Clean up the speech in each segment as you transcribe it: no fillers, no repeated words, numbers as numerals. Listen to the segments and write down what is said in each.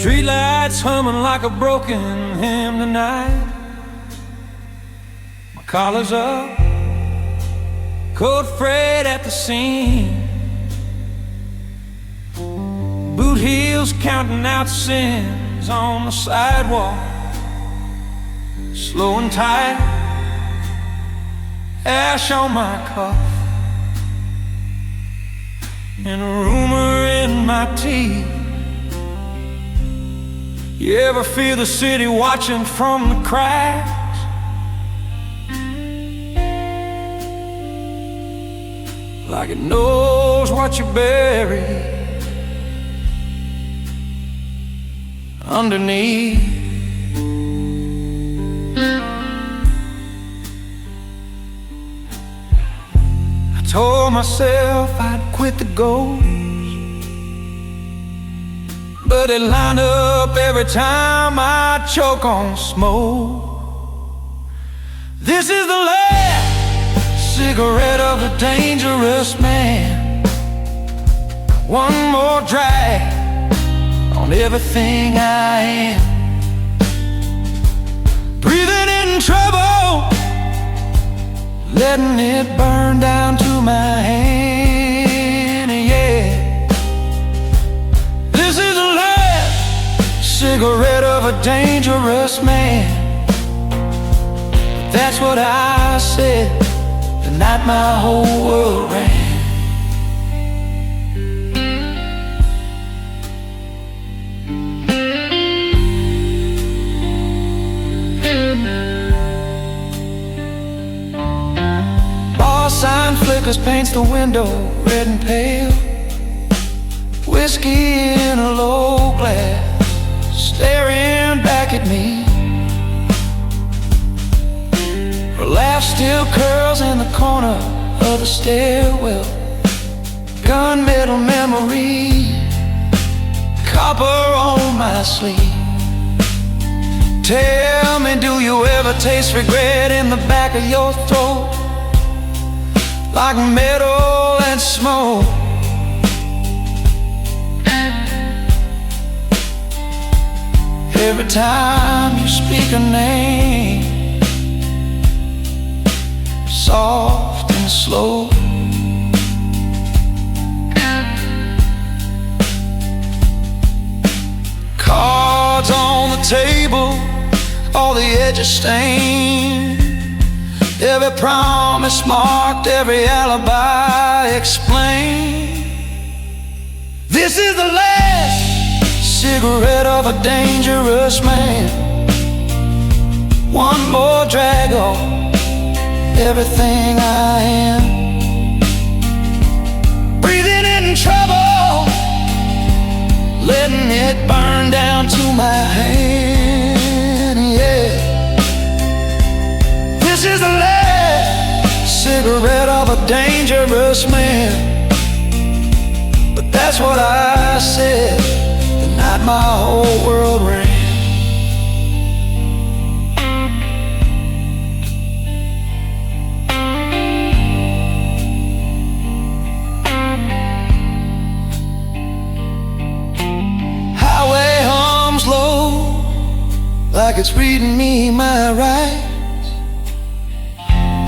Streetlights humming like a broken hymn tonight. My collar's up, coat frayed at the seam. Boot heels counting out sins on the sidewalk. Slow and tight, ash on my cuff, and a rumor in my teeth. You ever feel the city watching from the cracks? Like it knows what you buried underneath. I told myself I'd quit the ghost, but it lined up every time I choke on smoke. This is the last cigarette of a dangerous man. One more drag on everything I am. Breathing in trouble, letting it burn down to my hand, yeah. This is the last cigarette of a dangerous man. That's what I said the night my whole world ran. Sign flickers, paints the window red and pale. Whiskey in a low glass, staring back at me. Her laugh still curls in the corner of the stairwell. Gunmetal memory, copper on my sleeve. Tell me, do you ever taste regret in the back of your throat? Like metal and smoke. Every time you speak a name, soft and slow. Cards on the table, all the edges stained. Every promise marked, every alibi explained. This is the last cigarette of a dangerous man. One more drag on everything I am. Breathing in trouble, letting it burn down to my hand, yeah. This is the last cigarette of a dangerous man. But that's what I said the night my whole world ran. Highway hums low, like it's reading me my rights.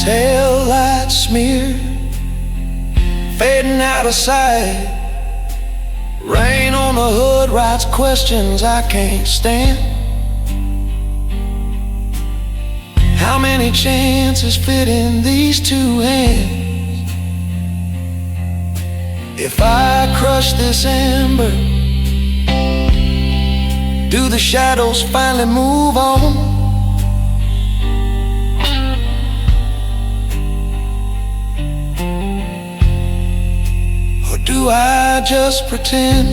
Tail lights smeared, fading out of sight. Rain on the hood writes questions I can't stand. How many chances fit in these two hands? If I crush this ember, do the shadows finally move on? Do I just pretend?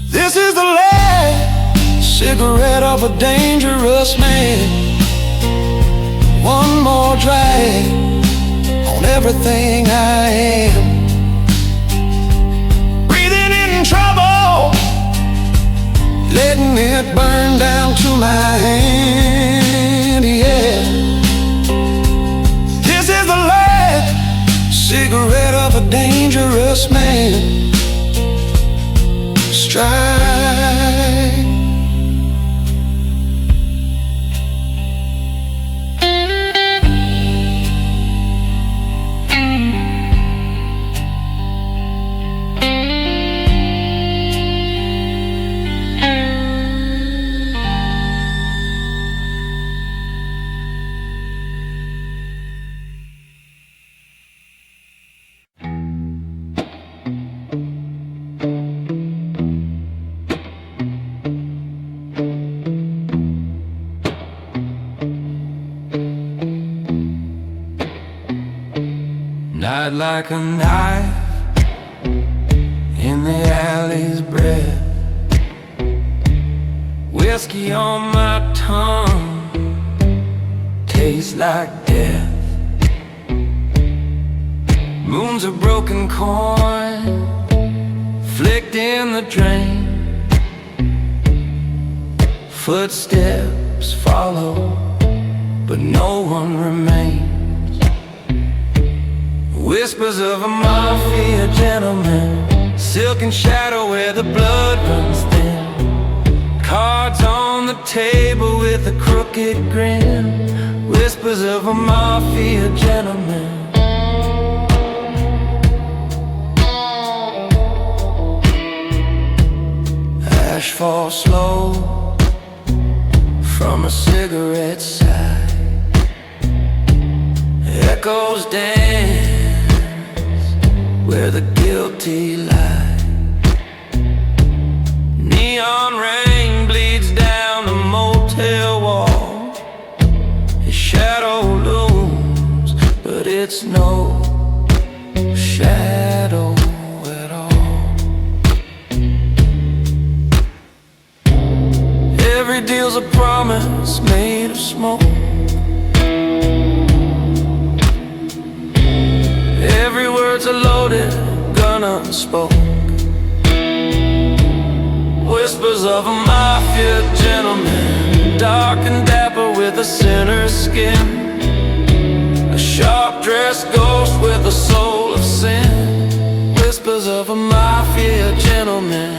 This is the last cigarette of a dangerous man. One more drag on everything I am. Breathing in trouble, letting it burn down to my hand, yeah. This is the last cigarette of a dangerous man. Strive cut like a knife in the alley's breath. Whiskey on my tongue tastes like death. Moon's a broken coin flicked in the drain. Footsteps follow, but no one remains. Whispers of a mafia gentleman, silken shadow where the blood runs thin. Cards on the table with a crooked grin. Whispers of a mafia gentleman. Ash falls slow from a cigarette side. Echoes dance where the guilty lie. Neon rain bleeds down the motel wall. His shadow looms, but it's no shadow at all. Every deal's a promise made of smoke. Every word's a loaded gun unspoken. Whispers of a mafia gentleman, dark and dapper with a sinner's skin. A sharp-dressed ghost with a soul of sin. Whispers of a mafia gentleman.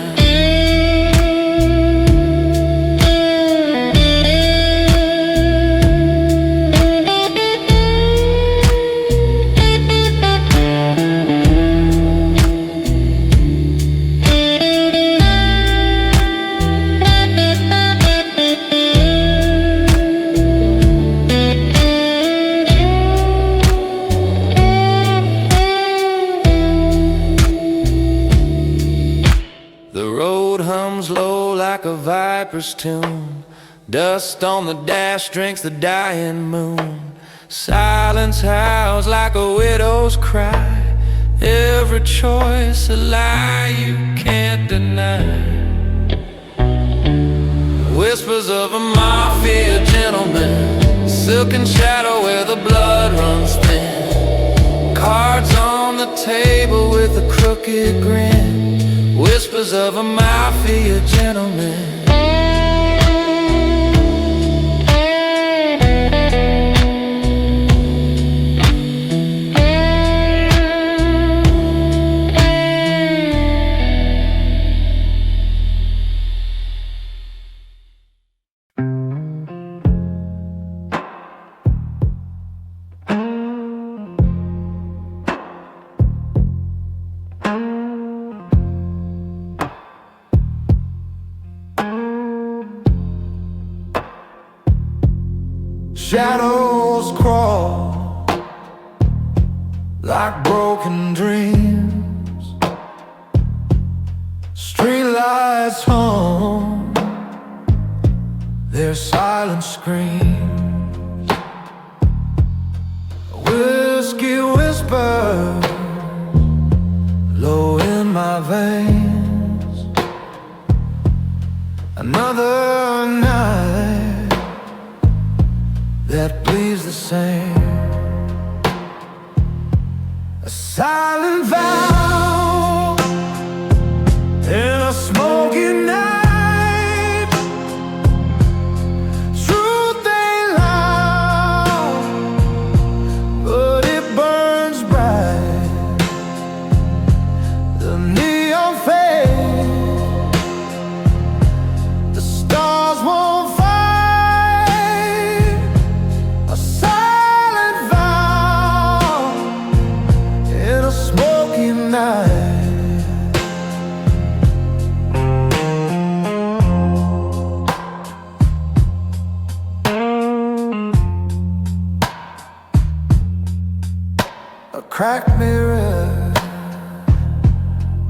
Like a viper's tune, dust on the dash drinks the dying moon. Silence howls like a widow's cry. Every choice a lie you can't deny. Whispers of a mafia gentleman, silken shadow where the blood runs thin. Cards on the table with a crooked grin. Whispers of a mafia gentleman. Shadows crawl like broken dreams. Streetlights hum their silent screams. Whiskey whispers low in my veins. Another night that bleeds the same. A silent vow in a smoky night. Truth ain't loud, but it burns bright. The neon fades, the stars won't fight. A cracked mirror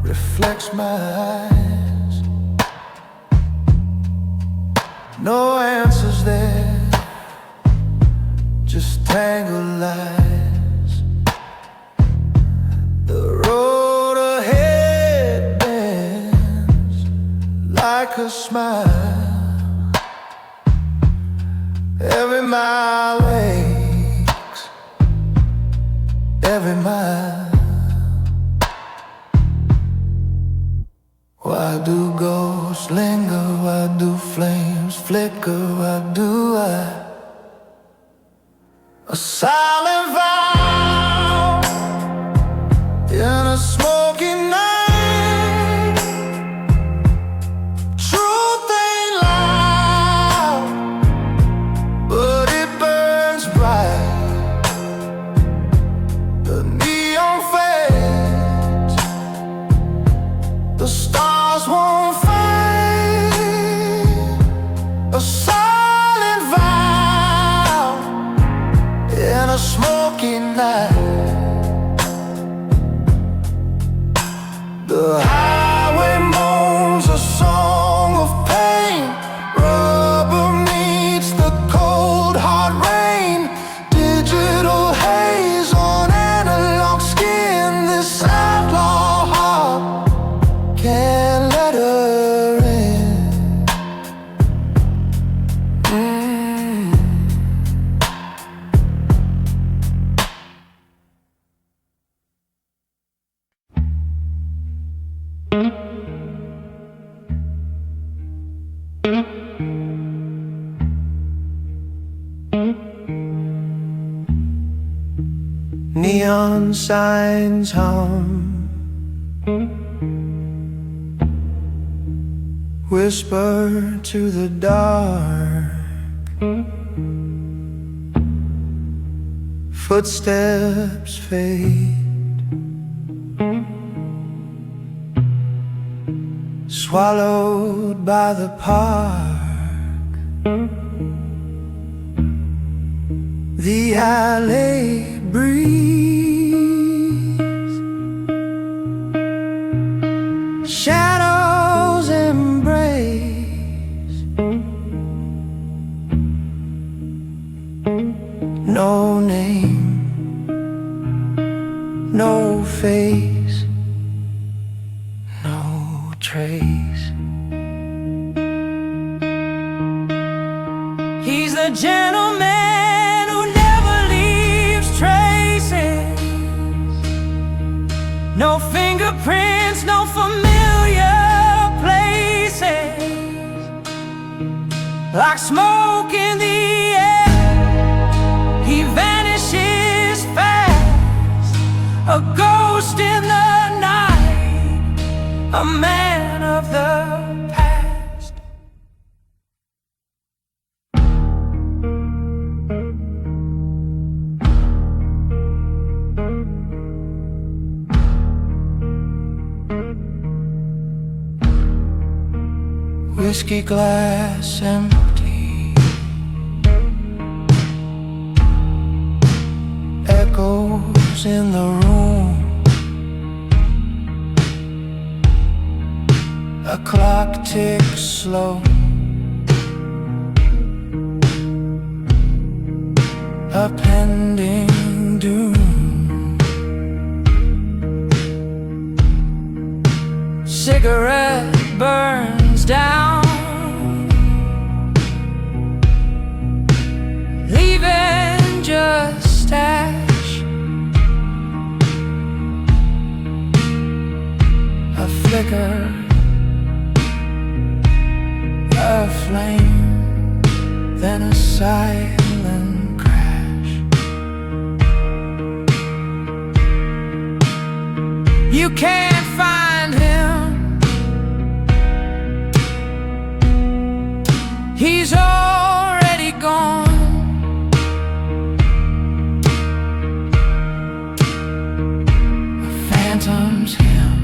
reflects my eyes. No answers there, just tangled lies. like a smile. Every mile aches, every mile. Why do ghosts linger? Why do flames flicker? Why do I? A silent vow in a smoky night. Truth ain't loud, but it burns bright. The neon fades, the stars won't fade. A silent vow in a smoky night. The highway moans a song of pain. Rubber meets the cold hard rain. Digital haze on analog skin. This outlaw heart can't let her in. Neon signs hum, whisper to the dark. Footsteps fade, swallowed by the park. The alley breeze, shadows embrace. No name, no face, no trace. He's the gentleman who never leaves traces. No fingerprints, no familiar places. Like smoke in the air, he vanishes fast. A ghost in the night, a man of the past. Whiskey glass empty, echoes in the room. A clock ticks slow, a pending doom. Cigarette burns down, leaving just ash. A flicker, a flame, then a silent crash. You can't find him, he's already gone. A phantom's him,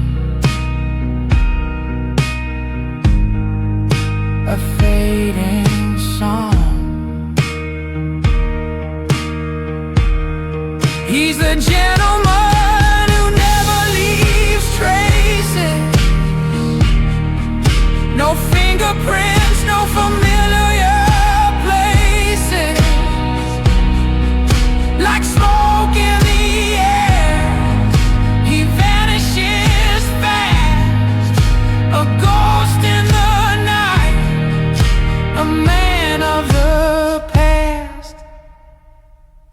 a fading song. He's the gentleman who never leaves traces. No fingerprints, no familiar a man of the past.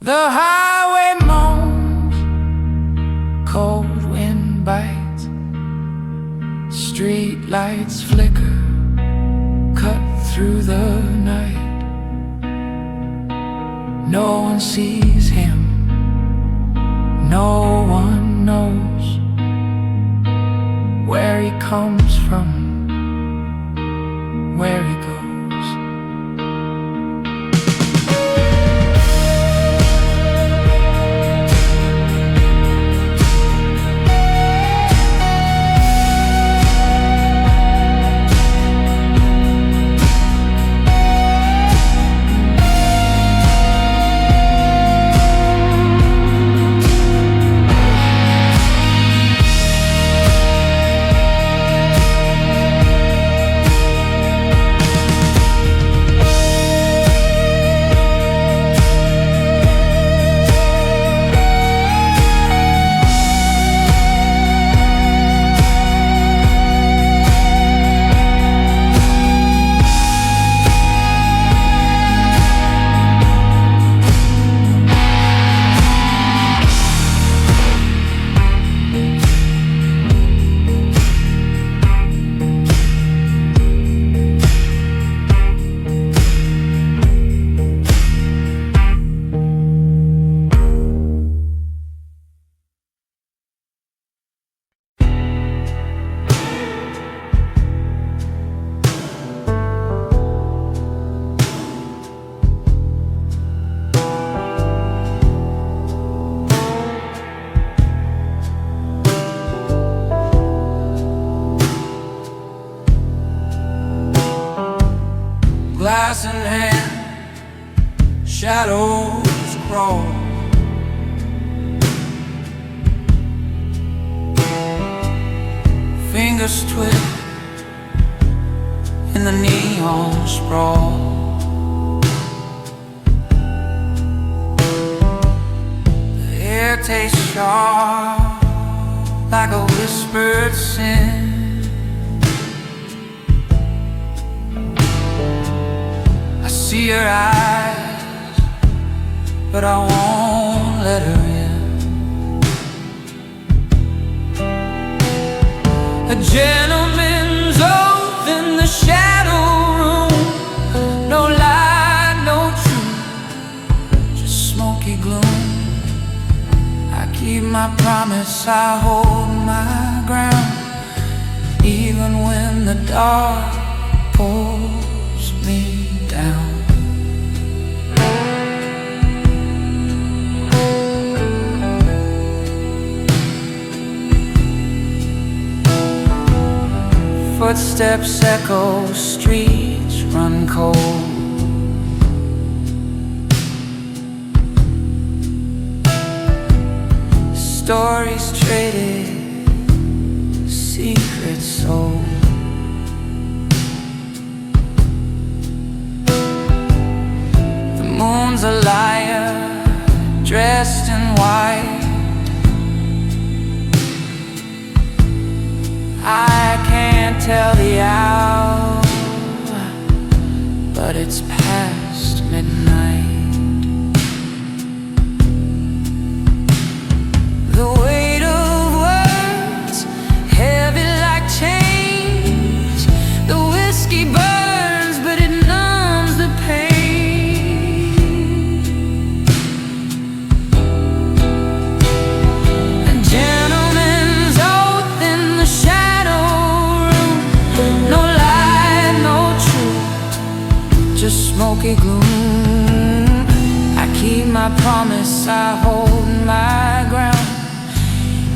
The highway moans, cold wind bites, street lights flicker, cut through the night. No one sees him, no one knows where he comes from, where he goes. Glass in hand, shadows crawl. Fingers twist in the neon sprawl. The air tastes sharp like a whispered sin. I see her eyes, but I won't let her in. A gentleman's oath in the shadow room. No lie, no truth, just smoky gloom. I keep my promise, I hold my ground, even when the dark pulls me down. Footsteps echo, streets run cold. Stories traded, secrets sold. The moon's a liar, dressed in white. I can't tell the hour, but it's past midnight. The weight of words, heavy like chains. The whiskey burns, but it numbs the pain. A gentleman's oath in the shadow room. No lie, no truth, just smoky gloom. I keep my promise, I hold my ground,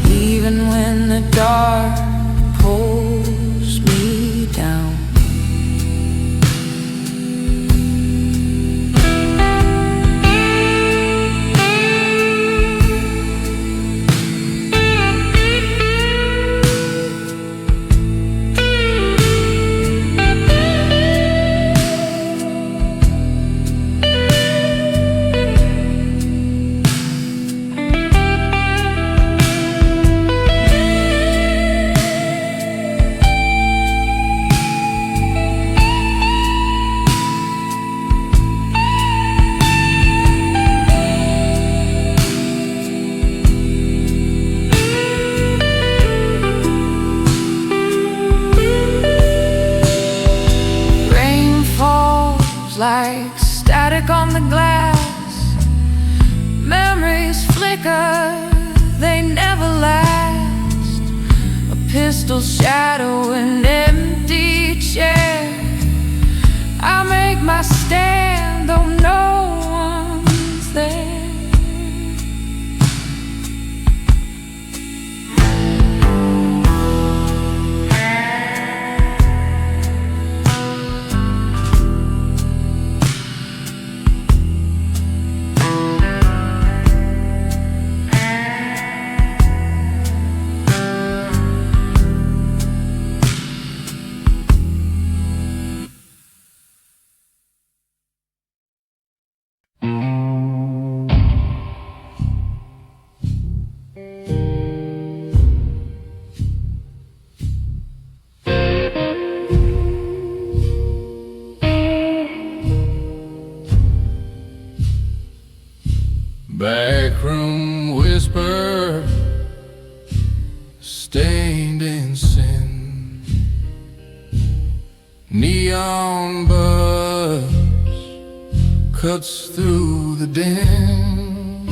even when the dark pulls me down. like static on the glass. Memories flicker, they never last. A pistol shadow, an empty chair. I make my stand, though no one's there. Backroom whisper, stained in sin. Neon buzz cuts through the din.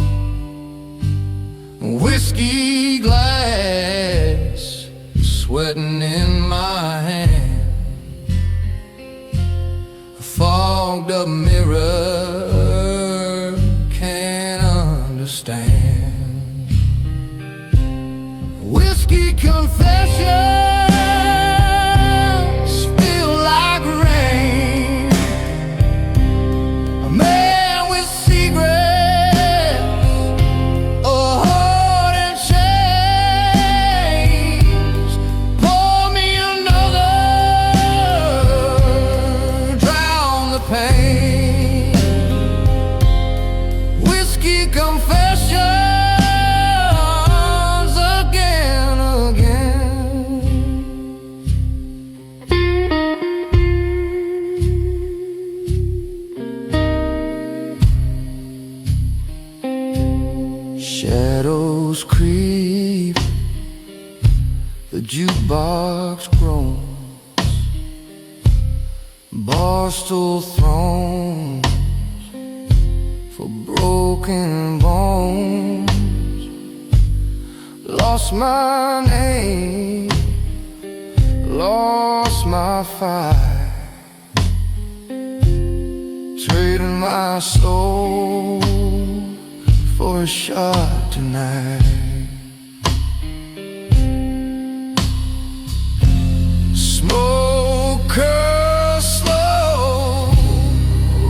Whiskey glass sweating in my hand. A fogged up mirror understand. Whiskey confessions feel like rain. A man with secrets, a heart and chains. Pour me another, drown the pain. Whiskey confessions again, again. Shadows creep, the jukebox groans. Barstool thrones for broken bones. Lost my name, lost my fight, trading my soul for a shot tonight. Smoke curls slow,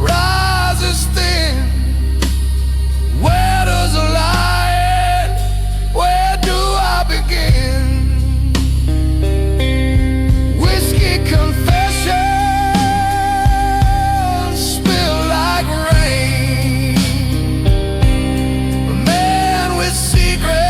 rises thin. Where does the lie end? Where do I begin? Whiskey confessions spill like rain. A man with secrets.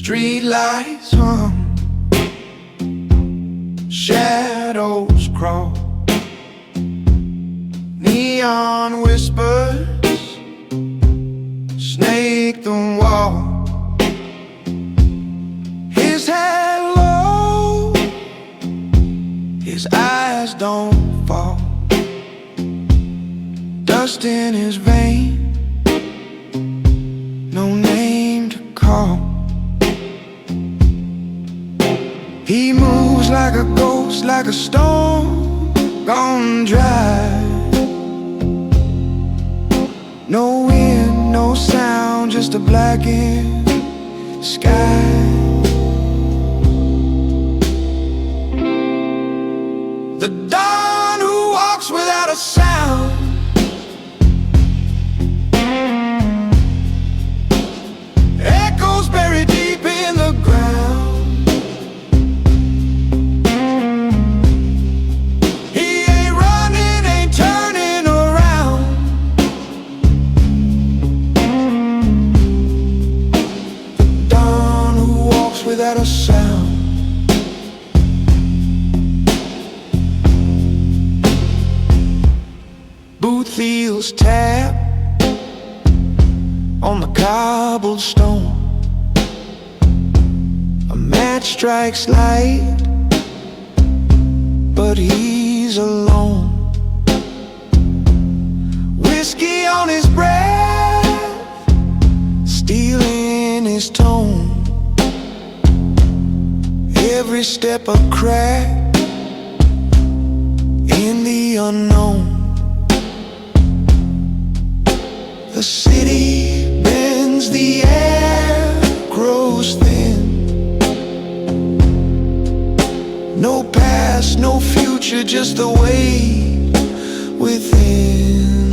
Street lights hum, shadows crawl, neon whispers snake the wall. His head low, his eyes don't fall, dust in his vein, no name to call. He moves like a ghost, like a stone gone dry. No wind, no sound, just a blackened sky. The dawn who walks without a sound, echoes buried deep in the ground. He ain't running, ain't turning around. The dawn who walks without a sound. Boot heels tap on the cobblestone. A match strikes light, but he's alone. Whiskey on his breath, stealing his tone. Every step a crack in the unknown. The city bends, the air grows thin. No past, no future, just the weight within.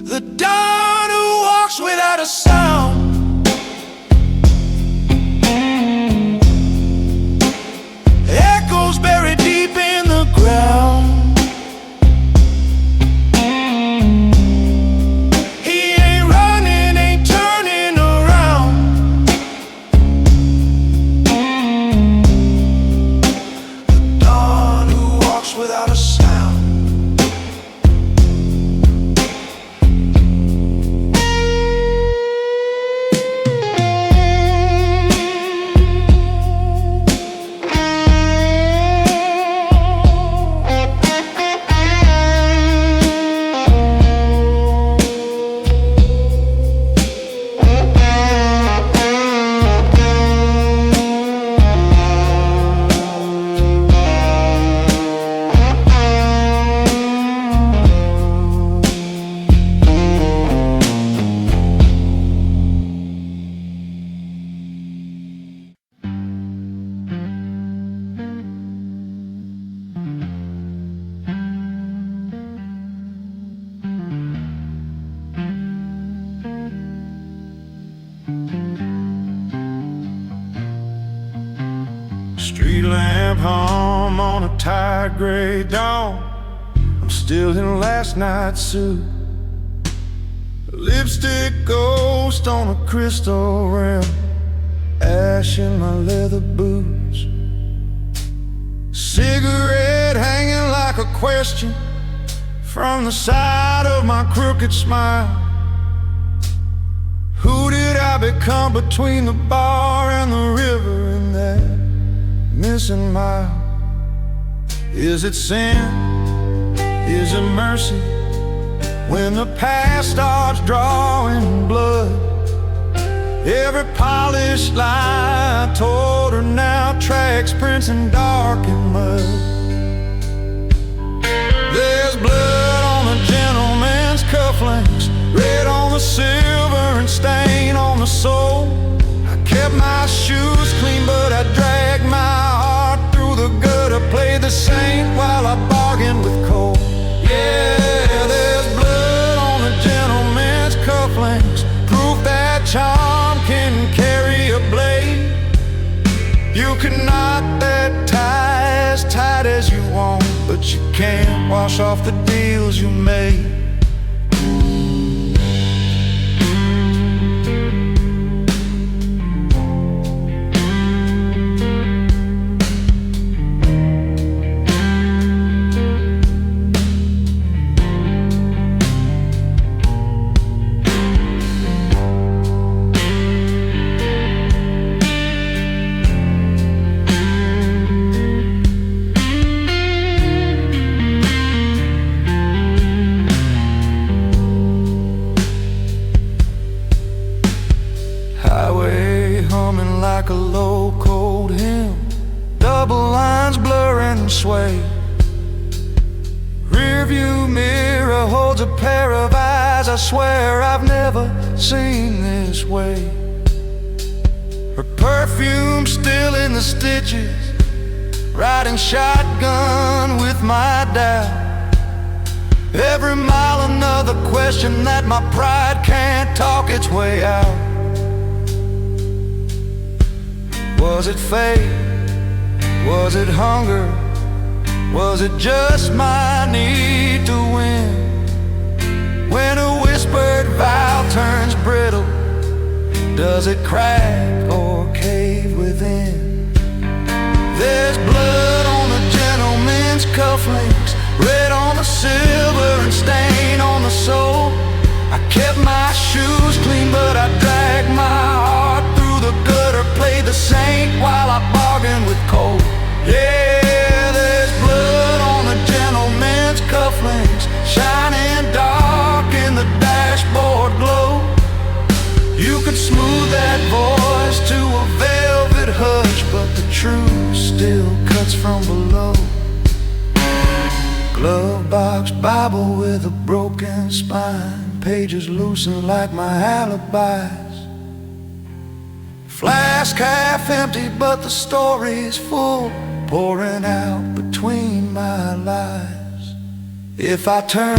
The dawn who walks without a sound, echoes buried deep in the ground. Street lamp hum on a tired gray dawn. I'm still in last night's suit. A lipstick ghost on a crystal rim, ash in my leather boots. Cigarette hanging like a question from the side of my crooked smile. Who did I become between the bar and the river in that missing mile? Is it sin? Is it mercy? When the past starts drawing blood, every polished lie I told her now tracks prints in dark and mud. There's blood on the gentleman's cufflinks, red on the silver and stain on the sole. I kept my shoes clean, but I dragged my heart through the gutter, played the saint while I bargained with coal. Yeah, there's blood on the gentleman's cufflinks, proof that charm can carry a blade. You can knot that tie as tight as you want, but you can't wash off the deals you made. curtain sway. Rearview mirror holds a pair of eyes, I swear I've never seen this way. Her perfume still in the stitches, riding shotgun with my doubt. Every mile another question that my pride can't talk its way out. Was it fate? Was it hunger? Was it just my need to win? When a whispered vow turns brittle, does it crack or cave within? There's blood on the gentleman's cufflinks, red on the silver and stain on the sole. I kept my shoes clean, but I dragged my heart through the gutter, played the saint while I bargained with cold. Yeah, there's blood on the gentleman's cufflinks, shining dark in the dashboard glow. You could smooth that voice to a velvet hush, but the truth still cuts from below. Glove box Bible with a broken spine, pages loosened like my alibis. Flask half empty, but the story's full, pouring out between my lies. If I turn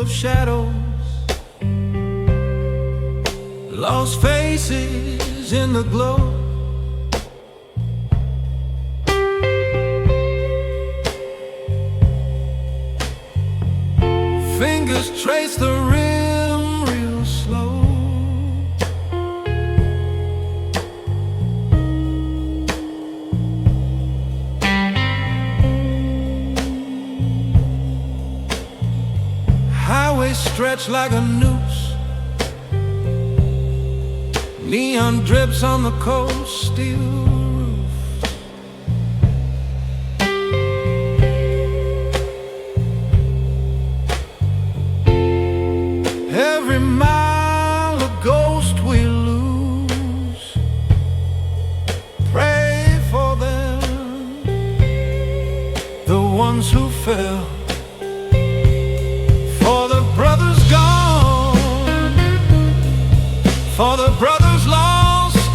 shadows, lost faces in the glow. Fingers trace the rim real slow. Highway stretched like a noose, neon drips on the cold steel roof. Every mile a ghost we lose. Pray for them, the ones who fell. For the brothers gone, for the brothers lost,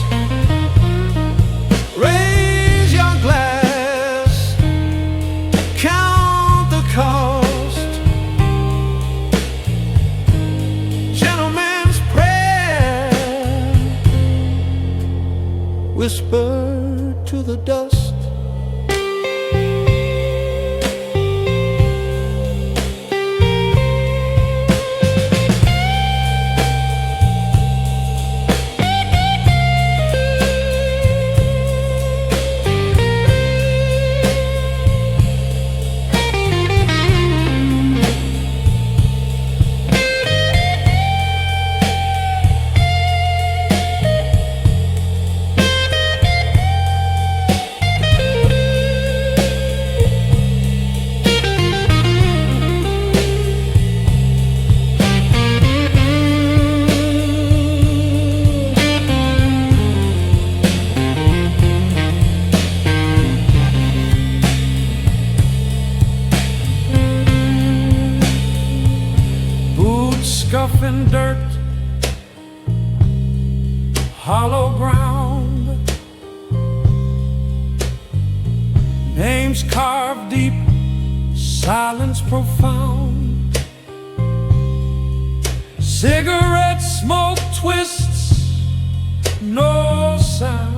raise your glass, count the cost. Gentleman's prayer, whispered to the dust. scuffing dirt, hollow ground, names carved deep, silence profound. Cigarette smoke twists, no sound.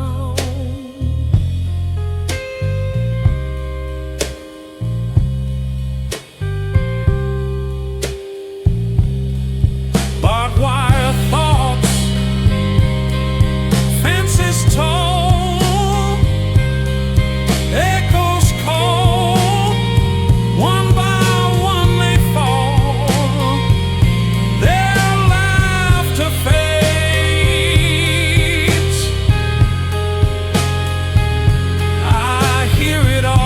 Barbed wire thoughts, fences tall, echoes call, one by one they fall, their laughter fades. I hear it all.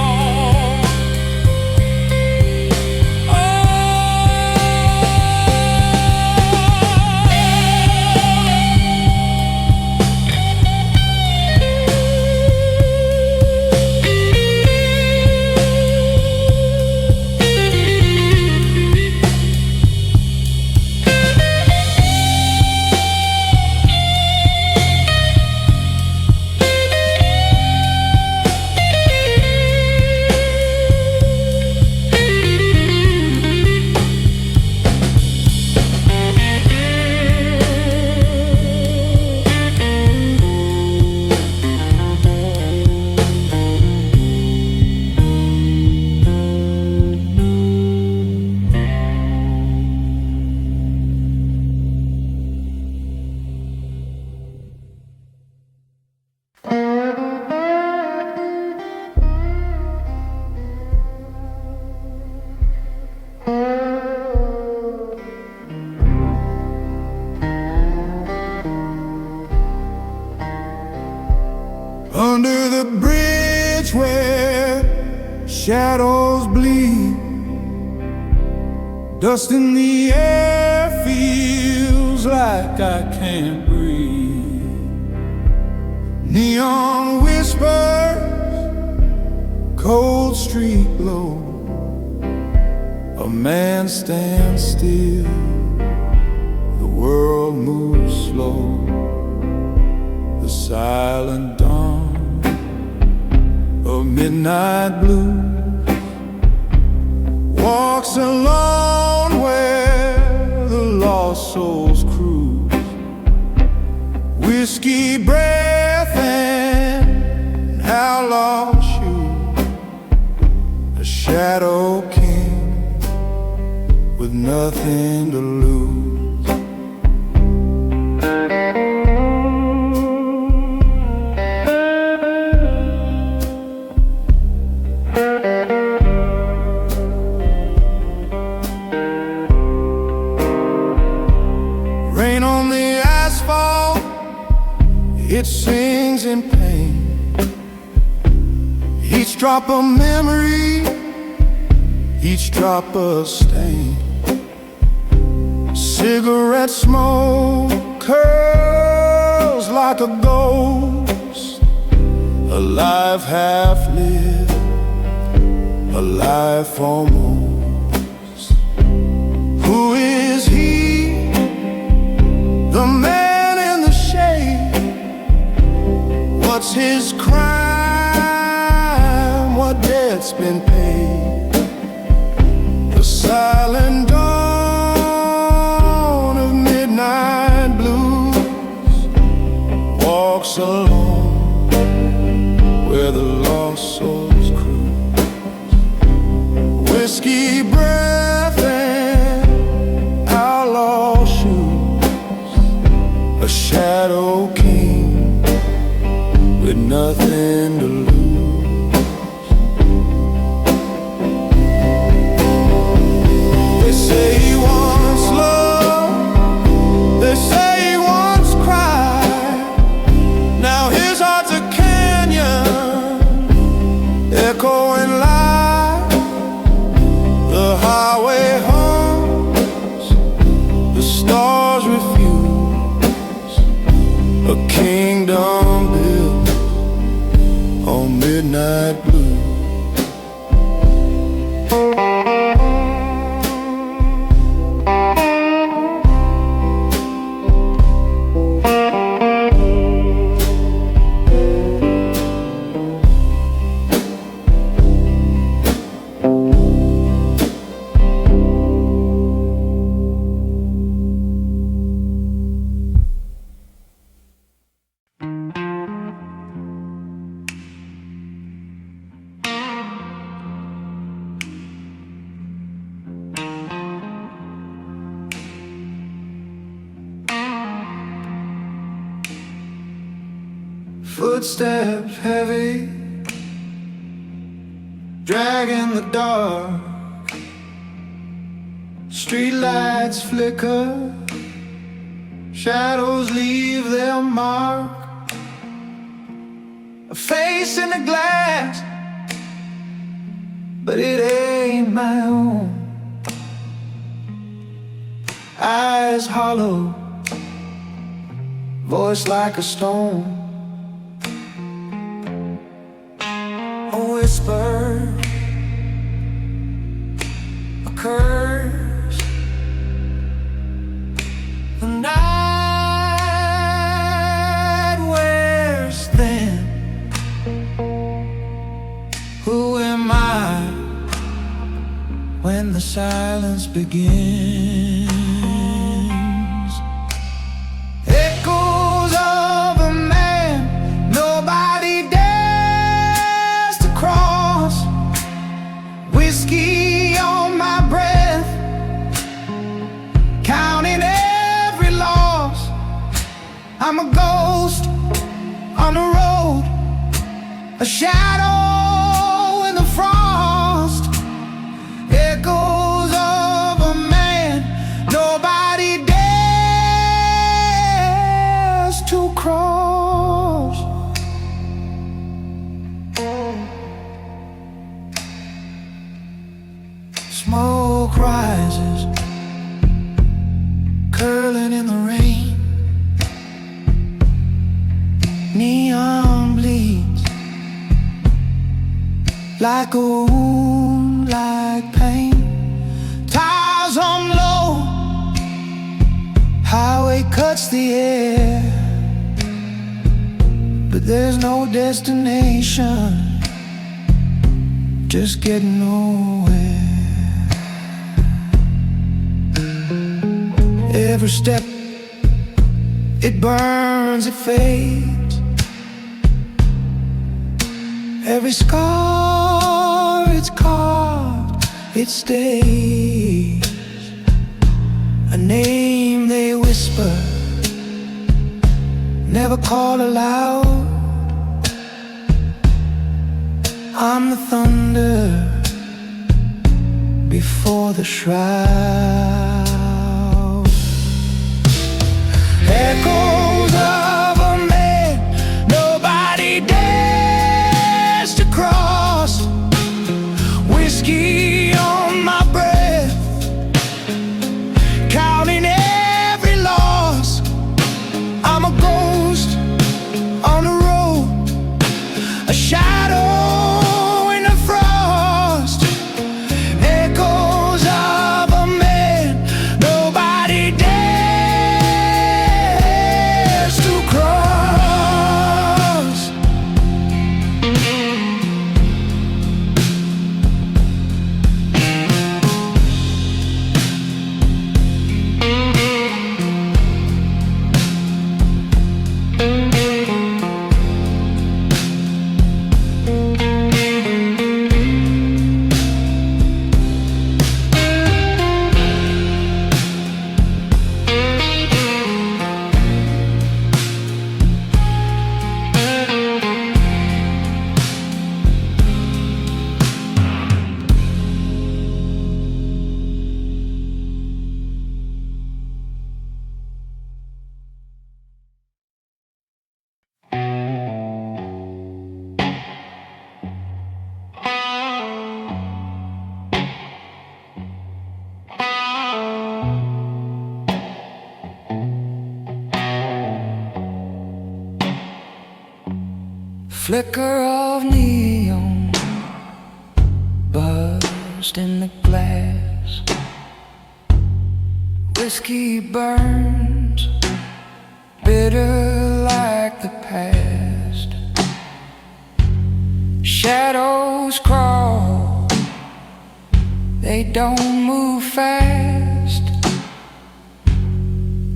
Under the bridge where shadows bleed, dust in the air feels like I can't breathe. Neon whispers, cold street glow. A man stands still, the world moves slow. The silent dawn of midnight blue walks alone where the lost souls cruise. Whiskey breath and outlaw shoes. A shadow king with nothing to lose. It sings in pain. Each drop a memory, each drop a stain. Cigarette smoke curls like a ghost, alive half lived, alive almost. Who is he? The man in the shade. What's his crime? What debt's been paid? The silent dawn of midnight blues walks along where the lost souls cruise. Whiskey breath and outlaw shoes. A shadow king with nothing to lose. They say he wants love, they say he wants cry. Now his heart's a canyon, echoing light. The highway hums, the stars refuse. A kingdom built on midnight blue. Footsteps heavy, dragging the dark. Streetlights flicker, shadows leave their mark. A face in the glass, but it ain't my own. Eyes hollow, voice like a stone. A whisper, a curse. The night wears thin. Who am I when the silence begins? Echoes of a man nobody dares to cross. Whiskey on my breath, counting every loss. I'm a ghost on the road, a shadow in the frost. Echoes of a man nobody dares to cross. Smoke rises, curling in the rain. Neon bleeds like a wound, like pain. Tires on low, highway cuts the air, but there's no destination, just getting nowhere. Every step, it burns, it fades. Every scar it's carved, it stays. A name they whisper, never call aloud. I'm the thunder before the shroud. Echoes of a man nobody dares to cross. Whiskey on my breath, counting every loss. I'm a ghost on the road, a shadow in the frost. Echoes of a man nobody dares to cross. Flicker of neon, burst in the glass. Whiskey burns, bitter like the past. Shadows crawl, they don't move fast.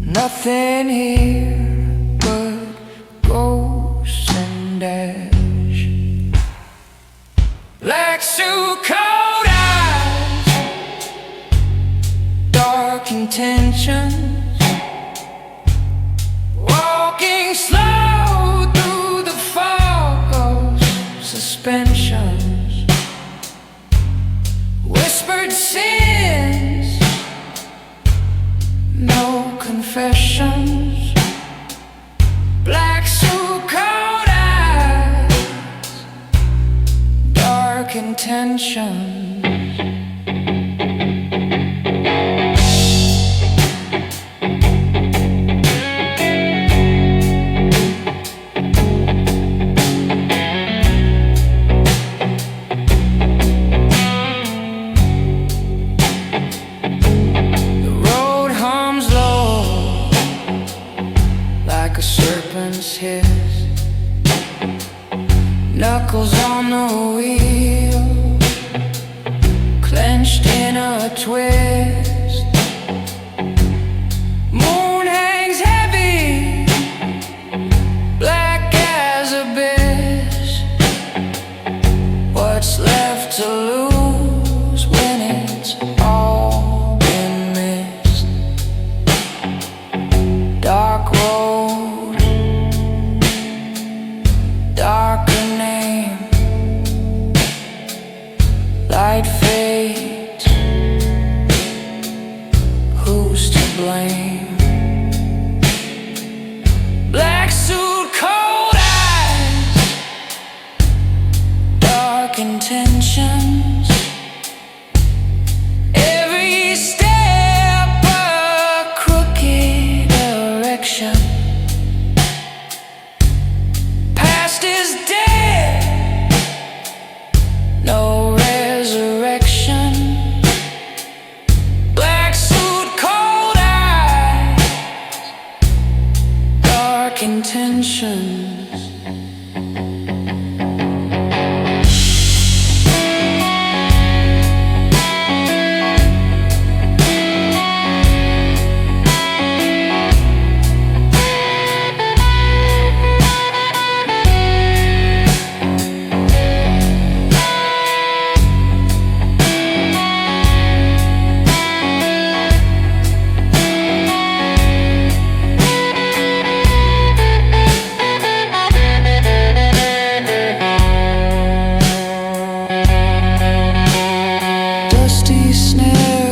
Nothing here but ghosts and ash. Black suit coat eyes, dark intentions, walking slow through the sins, no confessions. Black suit, cold eyes, dark intentions. Hiss, knuckles on the wheel, clenched in a twist. Moon hangs heavy, black as abyss. What's left to lose when it's all been missed? Dark road, darker name, light fades, who's to blame? Black suit, cold eyes, dark intentions. Every step a crooked direction. Is dead, no resurrection. Black suit, cold eyes, dark intentions.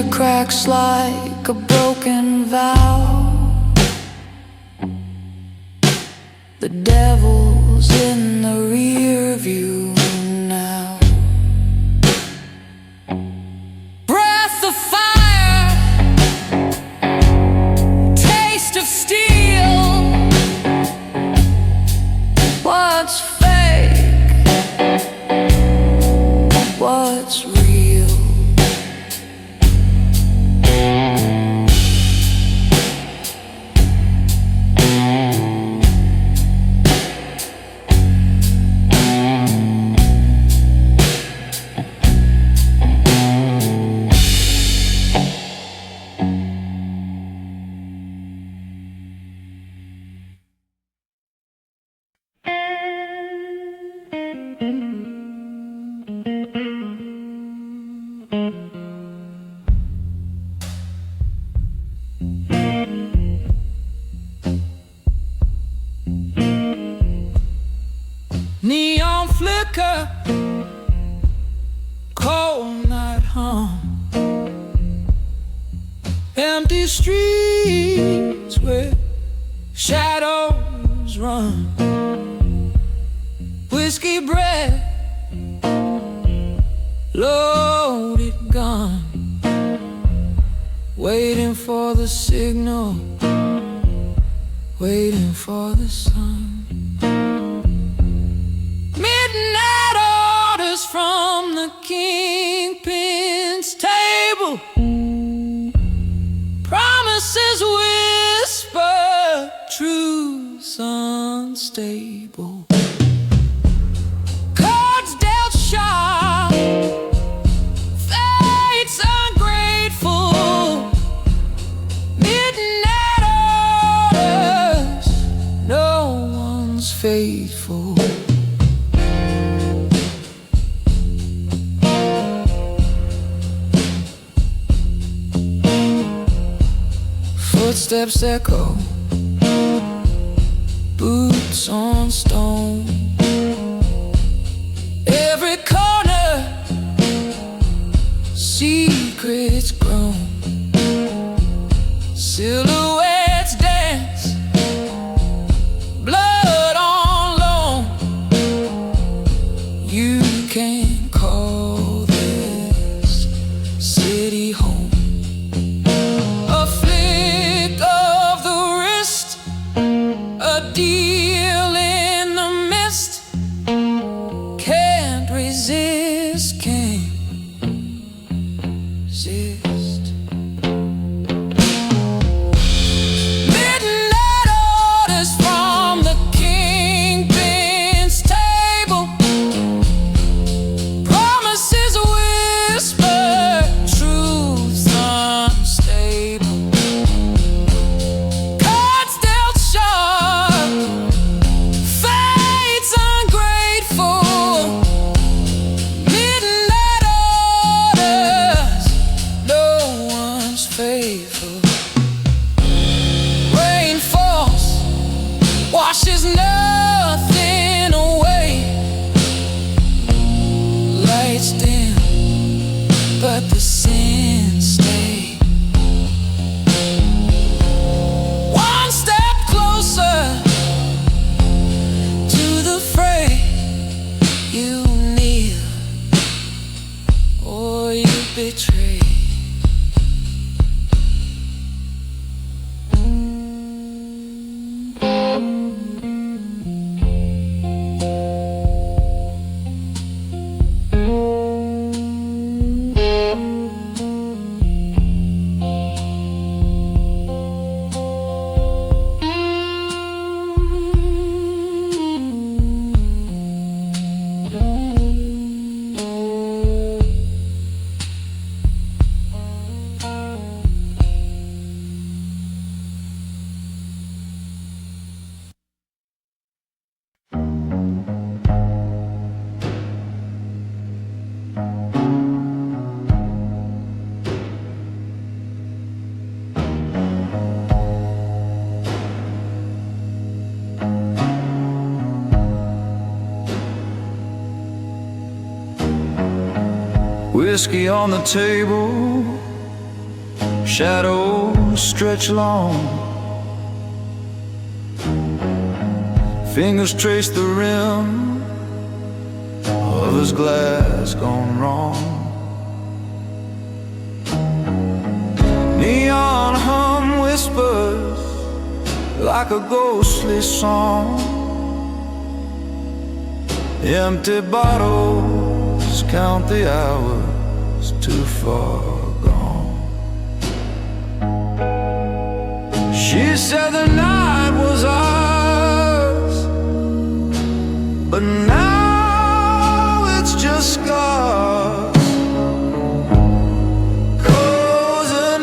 Cracks like a broken vow. The devil's in the rear view now. Breath of fire, taste of steel. What's fake? What's real? Neon flicker, cold night hum, empty streets where shadows run, whiskey breath, loaded gun, waiting for the signal, waiting for the sun. Midnight orders from the Kingpin's table, promises whisper, truths unstable. Cards dealt sharp, fate's ungrateful. Midnight orders, no one's faithful. Footsteps echo, boots on stone. Every corner, secret secrets grown, silhouettes dance, blood on loan. You can call this city home. A flick of the wrist, a deal in the mist. Can't resist, can't resist. Midnight orders from the Kingpin's table. Promises whisper, truths unstable. Cards dealt sharp, fate's ungrateful. Midnight orders, no one's faithful. Rain falls, washes nothing away. Lights dim, but the sins stay. One step closer to the fray. You kneel or you betray. Whiskey on the table, shadows stretch long. Fingers trace the rim of his glass gone wrong. Neon hum whispers like a ghostly song. Empty bottles count the hours too far gone. She said the night was ours, but now it's just scars. Cosa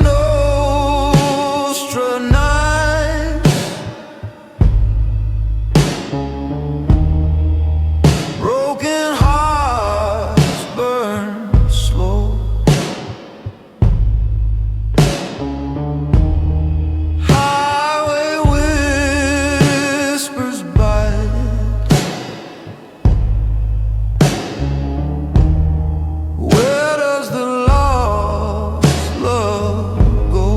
Nostra night, broken hearts burn slow. Highway whispers bite. Where does the lost love go?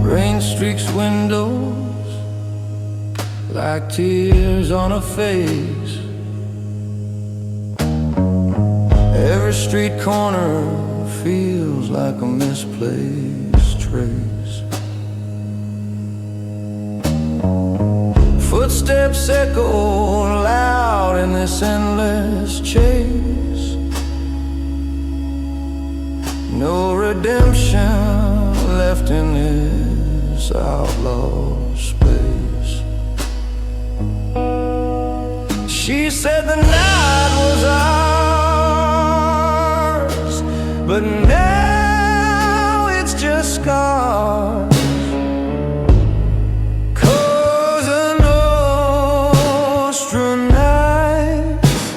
Rain streaks windows like tears on a face. Every street corner feels like a misplaced trace. Footsteps echo loud in this endless chase. No redemption left in this outlaw space. said the night was ours, but now it's just scars. Cosa Nostra nights,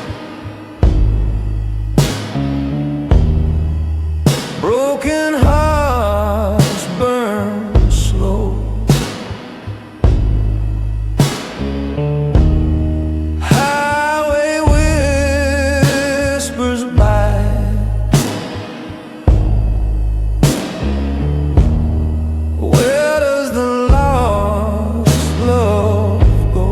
broken hearts burn slow. Highway whispers by, where does the lost love go?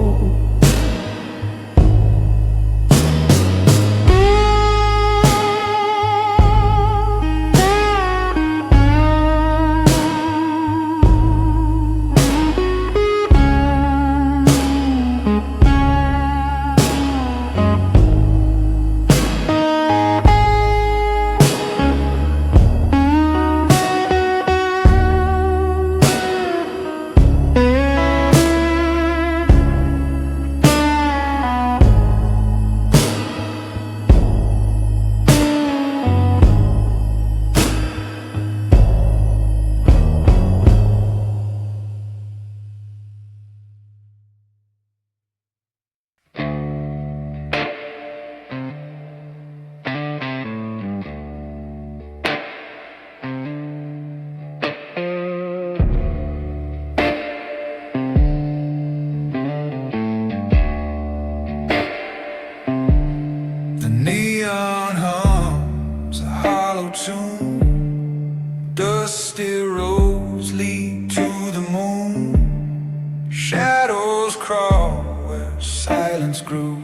The neon hums a hollow tune, dusty roads lead to the moon. Shadows crawl where silence grew.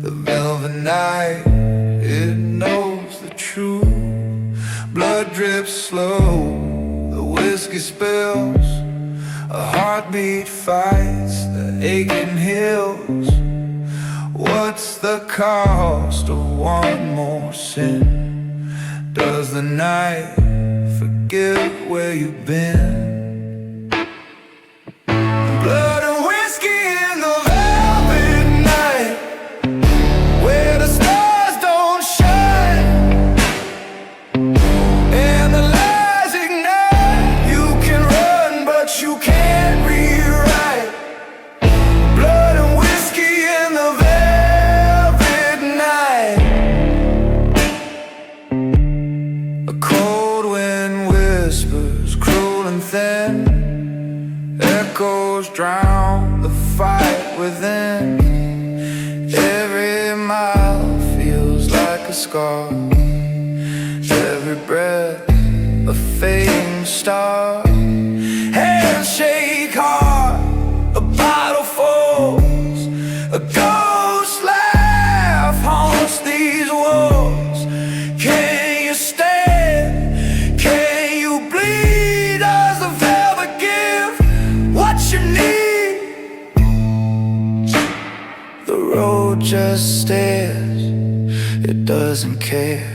The velvet night, it knows the truth. Blood drips slow, the whiskey spills. A heartbeat fights the aching hills. What's the cost of one more sin? Does the night forget where you've been? Blood and whiskey in the velvet night, where the stars don't shine and the lies ignite. You can run, but you can't rewrite. Blood and whiskey in the velvet night. A cold wind whispers, cruel and thin. Echoes drown the fight within. Every mile feels like a scar. Every breath a fading star. Hands shake hard, a bottle falls. A ghost laugh haunts these walls. Can you stand? Can you bleed? Does the velvet give what you need? The road just stares, it doesn't care.